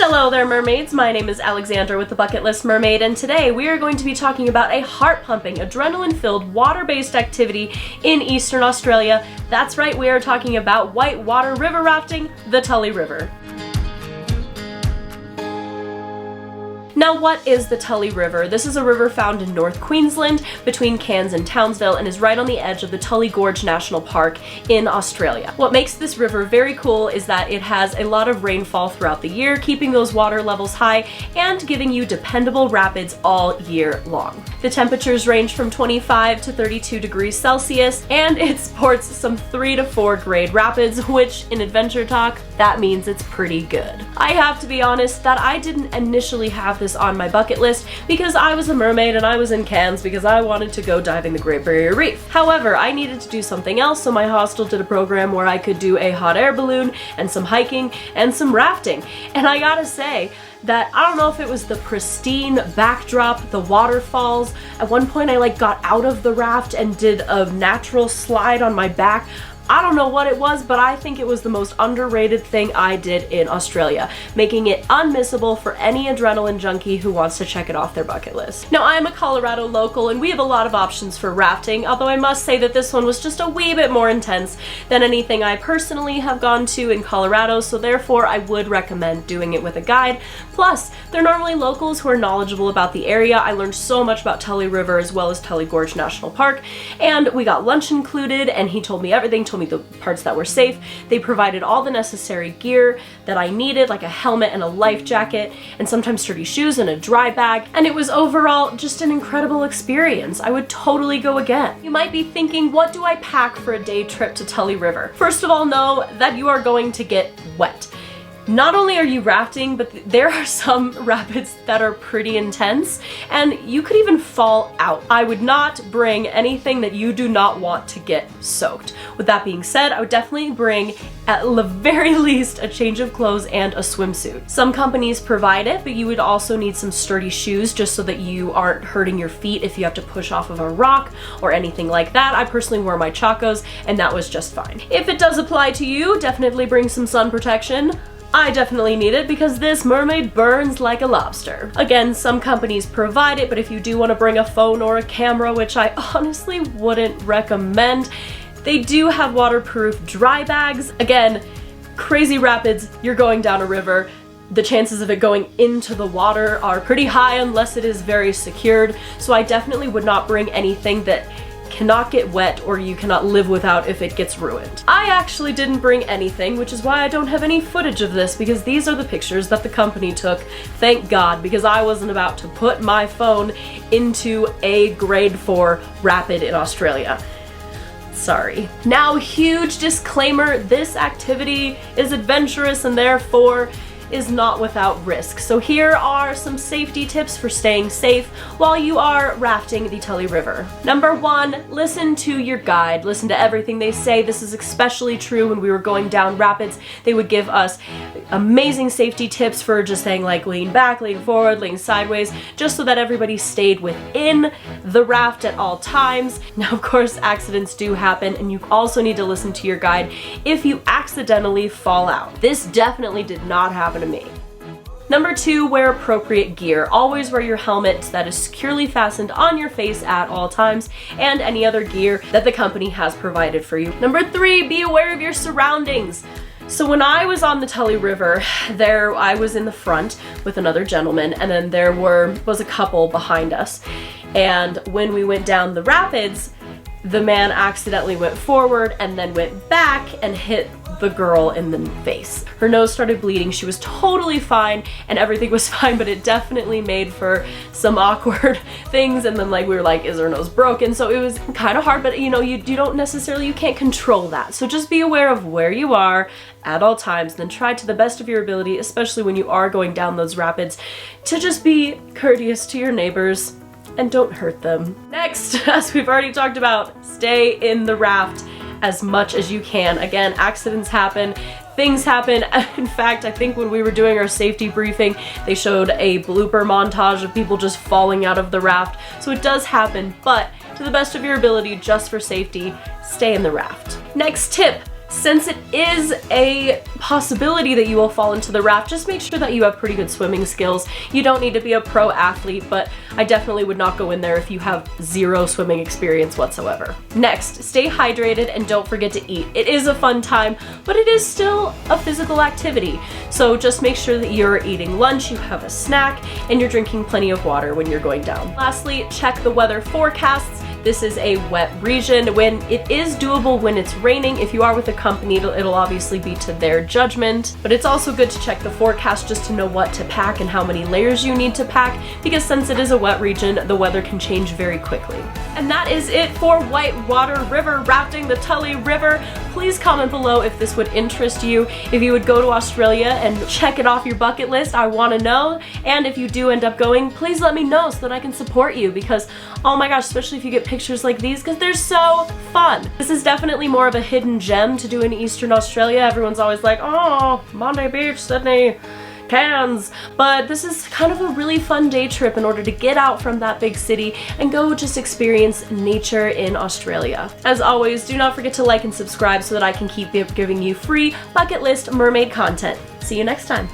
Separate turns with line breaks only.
Hello there mermaids, my name is Alexandra with the Bucket List Mermaid, and today we are going to be talking about a heart-pumping, adrenaline-filled, water-based activity in Eastern Australia. That's right, we are talking about whitewater river rafting, the Tully River. Now, what is the Tully River? This is a river found in North Queensland between Cairns and Townsville and is right on the edge of the Tully Gorge National Park in Australia. What makes this river very cool is that it has a lot of rainfall throughout the year, keeping those water levels high and giving you dependable rapids all year long. The temperatures range from 25 to 32 degrees Celsius, and it sports some 3 to 4 grade rapids, which in adventure talk, that means it's pretty good. I have to be honest that I didn't initially have this on my bucket list because I was a mermaid and I was in Cairns because I wanted to go diving the Great Barrier Reef. However, I needed to do something else, so my hostel did a program where I could do a hot air balloon and some hiking and some rafting. And I gotta say, that I don't know if it was the pristine backdrop, the waterfalls. At one point I got out of the raft and did a natural slide on my back. I don't know what it was, but I think it was the most underrated thing I did in Australia, making it unmissable for any adrenaline junkie who wants to check it off their bucket list. Now, I'm a Colorado local and we have a lot of options for rafting, although I must say that this one was just a wee bit more intense than anything I personally have gone to in Colorado, so therefore I would recommend doing it with a guide. Plus, they're normally locals who are knowledgeable about the area. I learned so much about Tully River as well as Tully Gorge National Park, and we got lunch included, and he told me everything, told me the parts that were safe. They provided all the necessary gear that I needed, like a helmet and a life jacket, and sometimes sturdy shoes and a dry bag, and it was overall just an incredible experience. I would totally go again. You might be thinking, what do I pack for a day trip to Tully River? First of all, know that you are going to get wet. Not only are you rafting, but there are some rapids that are pretty intense, and you could even fall out. I would not bring anything that you do not want to get soaked. With that being said, I would definitely bring at the very least a change of clothes and a swimsuit. Some companies provide it, but you would also need some sturdy shoes just so that you aren't hurting your feet if you have to push off of a rock or anything like that. I personally wore my Chacos, and that was just fine. If it does apply to you, definitely bring some sun protection. I definitely need it because this mermaid burns like a lobster. Again, some companies provide it, but if you do want to bring a phone or a camera, which I honestly wouldn't recommend, they do have waterproof dry bags. Again, crazy rapids, you're going down a river. The chances of it going into the water are pretty high unless it is very secured, so I definitely would not bring anything that cannot get wet or you cannot live without if it gets ruined. I actually didn't bring anything, which is why I don't have any footage of this, because these are the pictures that the company took. Thank God, because I wasn't about to put my phone into a grade 4 rapid in Australia. Sorry. Now, huge disclaimer, this activity is adventurous and therefore is not without risk. So here are some safety tips for staying safe while you are rafting the Tully River. Number 1, listen to your guide. Listen to everything they say. This is especially true when we were going down rapids. They would give us amazing safety tips for just saying lean back, lean forward, lean sideways, just so that everybody stayed within the raft at all times. Now, of course, accidents do happen, and you also need to listen to your guide if you accidentally fall out. This definitely did not happen to me. Number 2, wear appropriate gear. Always wear your helmet that is securely fastened on your face at all times, and any other gear that the company has provided for you. Number 3, be aware of your surroundings. So when I was on the Tully River, I was in the front with another gentleman, and then there was a couple behind us. And when we went down the rapids, the man accidentally went forward and then went back and hit the girl in the face. Her nose started bleeding. She was totally fine and everything was fine, but it definitely made for some awkward things. And then we were like, is her nose broken? So it was kind of hard, but you don't necessarily, you can't control that. So just be aware of where you are at all times, then try to the best of your ability, especially when you are going down those rapids, to just be courteous to your neighbors and don't hurt them. Next, as we've already talked about, stay in the raft as much as you can. Again, accidents happen, things happen. In fact, I think when we were doing our safety briefing, they showed a blooper montage of people just falling out of the raft. So it does happen, but to the best of your ability, just for safety, stay in the raft. Next tip, Since it is a possibility that you will fall into the raft, just make sure that you have pretty good swimming skills. You don't need to be a pro athlete, but I definitely would not go in there if you have zero swimming experience whatsoever. Next, stay hydrated and don't forget to eat. It is a fun time, but it is still a physical activity. So just make sure that you're eating lunch, you have a snack, and you're drinking plenty of water when you're going down. Lastly, check the weather forecasts. This is a wet region. When it is doable when it's raining, if you are with a company, it'll obviously be to their judgment, but it's also good to check the forecast just to know what to pack and how many layers you need to pack, because since it is a wet region, the weather can change very quickly. And that is it for whitewater river rafting, the Tully River. Please comment below if this would interest you, if you would go to Australia and check it off your bucket list. I want to know. And if you do end up going, please let me know so that I can support you, because oh my gosh, especially if you get pictures like these, because they're so fun. This is definitely more of a hidden gem to do in Eastern Australia. Everyone's always like, oh, Bondi Beach, Sydney, Cairns, but this is kind of a really fun day trip in order to get out from that big city and go just experience nature in Australia. As always, do not forget to like and subscribe so that I can keep giving you free bucket list mermaid content. See you next time.